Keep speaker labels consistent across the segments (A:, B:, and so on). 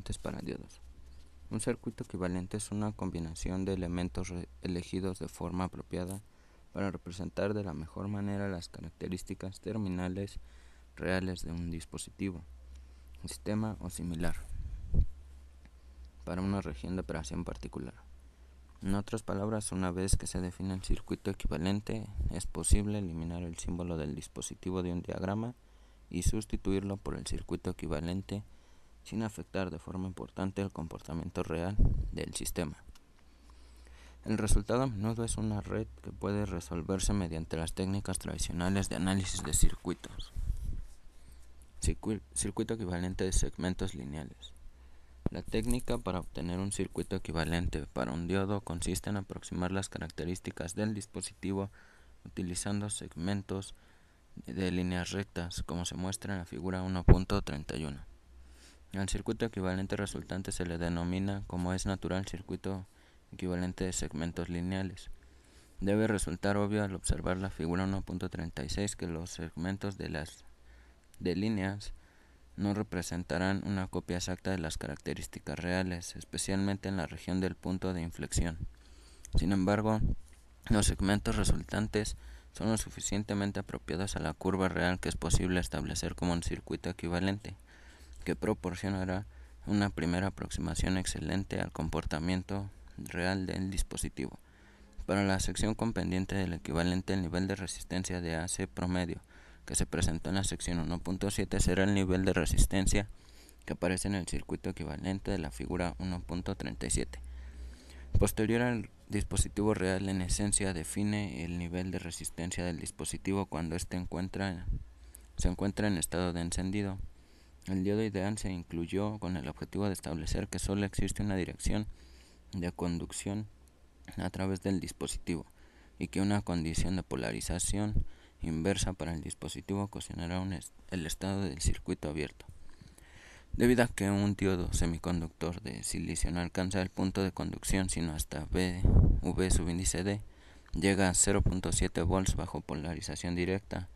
A: equivalentes para diodos. Un circuito equivalente es una combinación de elementos elegidos de forma apropiada para representar de la mejor manera las características terminales reales de un dispositivo, sistema o similar, para una región de operación particular. En otras palabras, una vez que se define el circuito equivalente, es posible eliminar el símbolo del dispositivo de un diagrama y sustituirlo por el circuito equivalente sin afectar de forma importante el comportamiento real del sistema. El resultado a menudo es una red que puede resolverse mediante las técnicas tradicionales de análisis de circuitos. Circuito equivalente de segmentos lineales. La técnica para obtener un circuito equivalente para un diodo consiste en aproximar las características del dispositivo utilizando segmentos de líneas rectas, como se muestra en la figura 1.31. Al circuito equivalente resultante se le denomina, como es natural, circuito equivalente de segmentos lineales. Debe resultar obvio al observar la figura 1.36 que los segmentos de líneas no representarán una copia exacta de las características reales, especialmente en la región del punto de inflexión. Sin embargo, los segmentos resultantes son lo suficientemente apropiados a la curva real que es posible establecer como un circuito equivalente, que proporcionará una primera aproximación excelente al comportamiento real del dispositivo. Para la sección con pendiente del equivalente, el nivel de resistencia de AC promedio que se presentó en la sección 1.7 será el nivel de resistencia que aparece en el circuito equivalente de la figura 1.37. Posterior al dispositivo real, en esencia define el nivel de resistencia del dispositivo cuando se encuentra en estado de encendido. El diodo ideal se incluyó con el objetivo de establecer que solo existe una dirección de conducción a través del dispositivo y que una condición de polarización inversa para el dispositivo ocasionará el estado del circuito abierto. Debido a que un diodo semiconductor de silicio no alcanza el punto de conducción sino hasta V subíndice D, llega a 0.7 volts bajo polarización directa,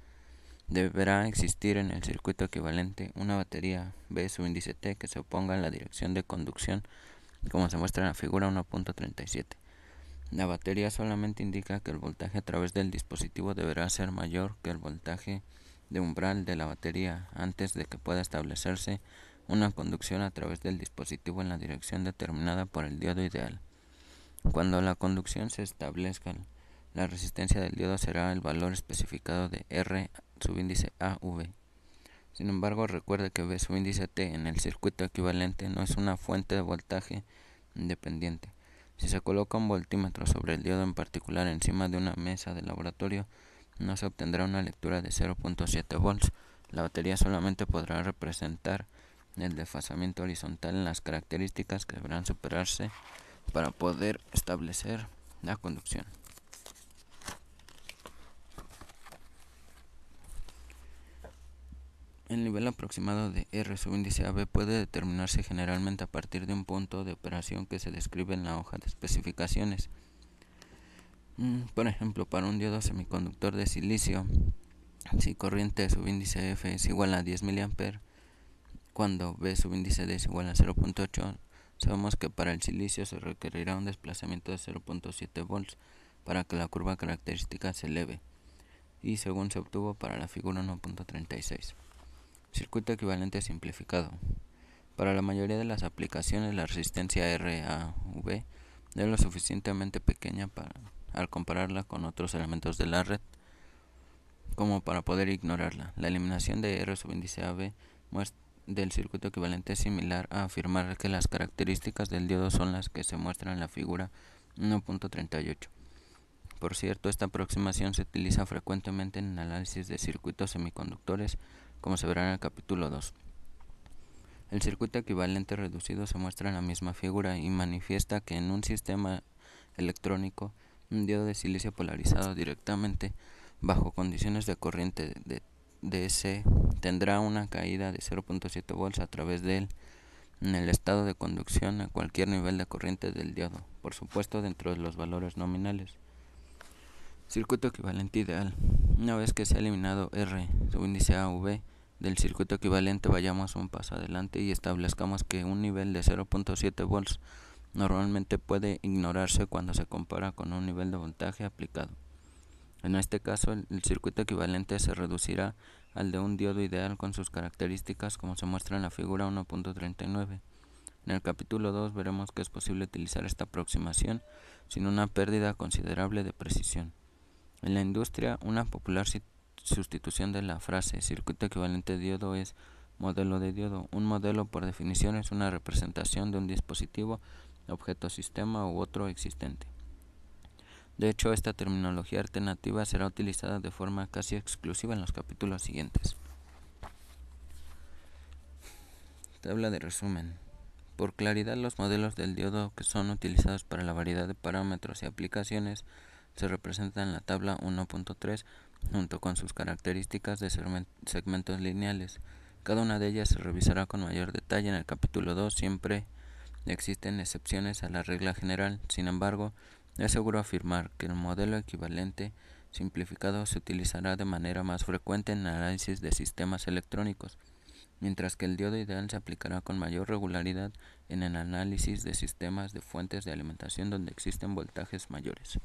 A: deberá existir en el circuito equivalente una batería V subíndice T que se oponga a la dirección de conducción, como se muestra en la figura 1.37. La batería solamente indica que el voltaje a través del dispositivo deberá ser mayor que el voltaje de umbral de la batería antes de que pueda establecerse una conducción a través del dispositivo en la dirección determinada por el diodo ideal. Cuando la conducción se establezca, la resistencia del diodo será el valor especificado de R subíndice AV. Sin embargo, recuerde que V subíndice T en el circuito equivalente no es una fuente de voltaje independiente. Si se coloca un voltímetro sobre el diodo en particular encima de una mesa de laboratorio, no se obtendrá una lectura de 0.7 volts. La batería solamente podrá representar el desfasamiento horizontal en las características que deberán superarse para poder establecer la conducción. El nivel aproximado de R subíndice AB puede determinarse generalmente a partir de un punto de operación que se describe en la hoja de especificaciones. Por ejemplo, para un diodo semiconductor de silicio, si corriente subíndice F es igual a 10 mA, cuando V subíndice D es igual a 0.8, sabemos que para el silicio se requerirá un desplazamiento de 0.7 volts para que la curva característica se eleve, y según se obtuvo para la figura 1.36. Circuito equivalente simplificado. Para la mayoría de las aplicaciones, la resistencia RAV es lo suficientemente pequeña al compararla con otros elementos de la red como para poder ignorarla. La eliminación de R subíndice AB del circuito equivalente es similar a afirmar que las características del diodo son las que se muestran en la figura 1.38. Por cierto, esta aproximación se utiliza frecuentemente en el análisis de circuitos semiconductores, como se verá en el capítulo 2. El circuito equivalente reducido se muestra en la misma figura y manifiesta que en un sistema electrónico, un diodo de silicio polarizado directamente bajo condiciones de corriente de DC tendrá una caída de 0.7 volts a través de él en el estado de conducción a cualquier nivel de corriente del diodo, por supuesto dentro de los valores nominales. Circuito equivalente ideal. Una vez que se ha eliminado R subíndice AV del circuito equivalente vayamos un paso adelante y establezcamos que un nivel de 0.7 volts normalmente puede ignorarse cuando se compara con un nivel de voltaje aplicado. En este caso, el circuito equivalente se reducirá al de un diodo ideal con sus características como se muestra en la figura 1.39. En el capítulo 2 veremos que es posible utilizar esta aproximación sin una pérdida considerable de precisión. En la industria, una popular sustitución de la frase circuito equivalente de diodo es modelo de diodo. Un modelo, por definición, es una representación de un dispositivo, objeto, sistema u otro existente. De hecho, esta terminología alternativa será utilizada de forma casi exclusiva en los capítulos siguientes. Tabla de resumen. Por claridad, los modelos del diodo que son utilizados para la variedad de parámetros y aplicaciones se representan en la tabla 1.3 junto con sus características de segmentos lineales. Cada una de ellas se revisará con mayor detalle en el capítulo 2. Siempre existen excepciones a la regla general. Sin embargo, es seguro afirmar que el modelo equivalente simplificado se utilizará de manera más frecuente en el análisis de sistemas electrónicos, mientras que el diodo ideal se aplicará con mayor regularidad en el análisis de sistemas de fuentes de alimentación donde existen voltajes mayores.